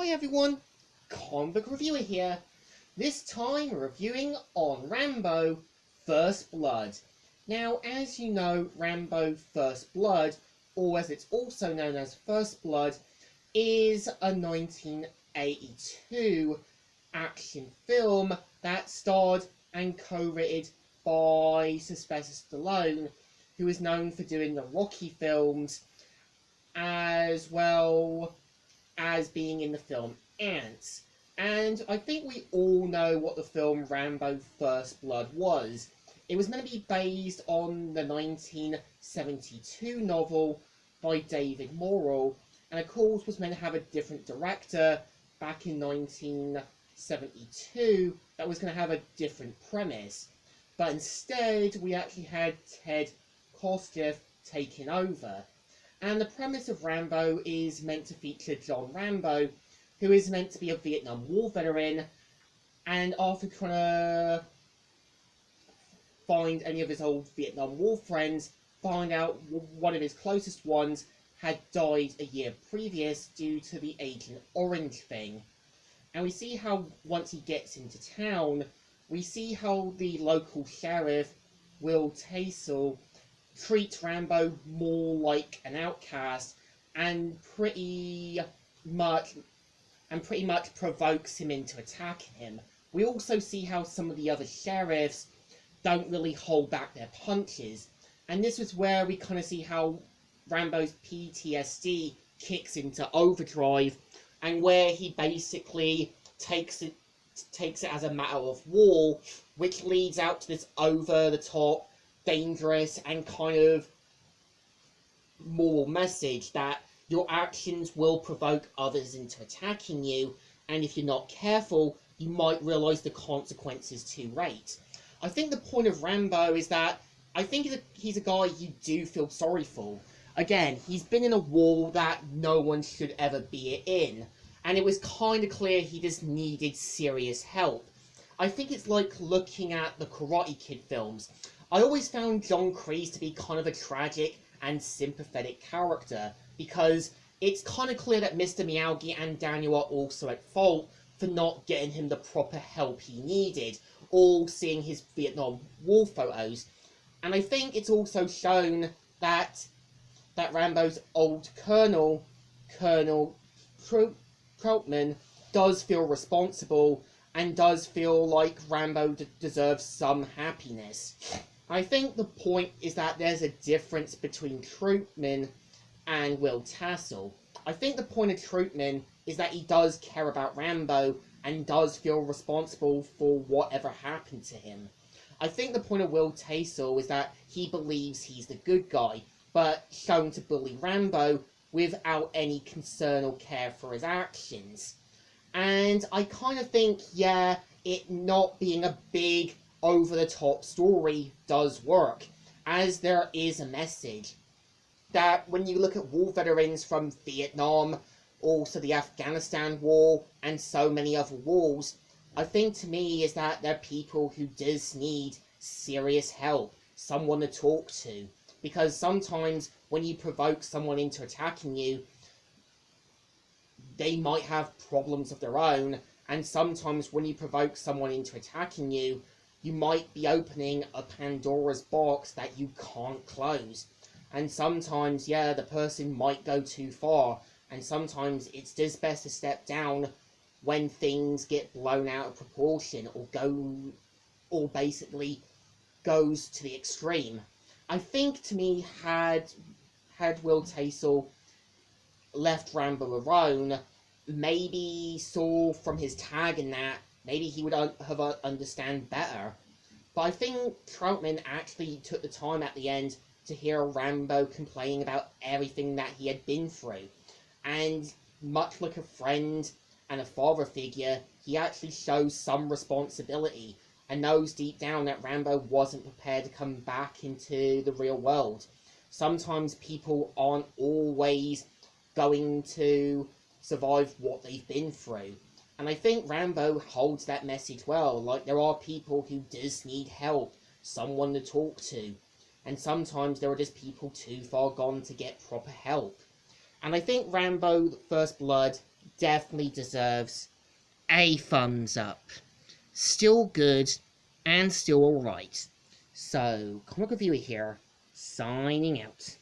Hi everyone, comic book reviewer here. This time we're reviewing on Rambo First Blood. Now, as you know, Rambo First Blood, or as it's also known as First Blood, is a 1982 action film that starred and co-written by Sylvester Stallone, who is known for doing the Rocky films, as well as being in the film Ants. And I think we all know what the film Rambo First Blood was. It was meant to be based on the 1972 novel by David Morrell, and of course was meant to have a different director back in 1972 that was going to have a different premise. But instead, we actually had Ted Kosgeff taking over. And the premise of Rambo is meant to feature John Rambo, who is meant to be a Vietnam War veteran, and after trying to find any of his old Vietnam War friends, find out one of his closest ones had died a year previous due to the Agent Orange thing. And we see how, once he gets into town, we see how the local sheriff, Will Taisel, treats Rambo more like an outcast and pretty much provokes him into attacking him. We also see how some of the other sheriffs don't really hold back their punches, and this is where we kind of see how Rambo's PTSD kicks into overdrive, and where he basically takes it as a matter of war, which leads out to this over-the-top, dangerous and kind of moral message that your actions will provoke others into attacking you, and if you're not careful, you might realise the consequences too late. I think the point of Rambo is that I think he's a guy you do feel sorry for. Again, he's been in a war that no one should ever be in, and it was kind of clear he just needed serious help. I think it's like looking at the Karate Kid films. I always found John Kreese to be kind of a tragic and sympathetic character, because it's kind of clear that Mr. Miyagi and Daniel are also at fault for not getting him the proper help he needed, all seeing his Vietnam War photos. And I think it's also shown that Rambo's old Colonel Troutman, does feel responsible and does feel like Rambo deserves some happiness. I think the point is that there's a difference between Troutman and Will Tassel. I think the point of Troutman is that he does care about Rambo and does feel responsible for whatever happened to him. I think the point of Will Tassel is that he believes he's the good guy, but shown to bully Rambo without any concern or care for his actions. And I kind of think, yeah, it not being a big, over-the-top story does work, as there is a message that when you look at war veterans from Vietnam, also the Afghanistan War, and so many other wars, I think to me is that they're people who just need serious help, someone to talk to, because sometimes when you provoke someone into attacking you, they might have problems of their own, and sometimes when you provoke someone into attacking you, you might be opening a Pandora's box that you can't close. And sometimes, yeah, the person might go too far, and sometimes it's just best to step down when things get blown out of proportion or basically goes to the extreme. I think, to me, had Will Taisel left Rambo alone, maybe saw from his tag and that, maybe he would have understand better. But I think Troutman actually took the time at the end to hear Rambo complaining about everything that he had been through. And much like a friend and a father figure, he actually shows some responsibility and knows deep down that Rambo wasn't prepared to come back into the real world. Sometimes people aren't always going to survive what they've been through. And I think Rambo holds that message well. Like, there are people who just need help, someone to talk to. And sometimes there are just people too far gone to get proper help. And I think Rambo First Blood definitely deserves a thumbs up. Still good and still alright. So, Comic Reviewer here, signing out.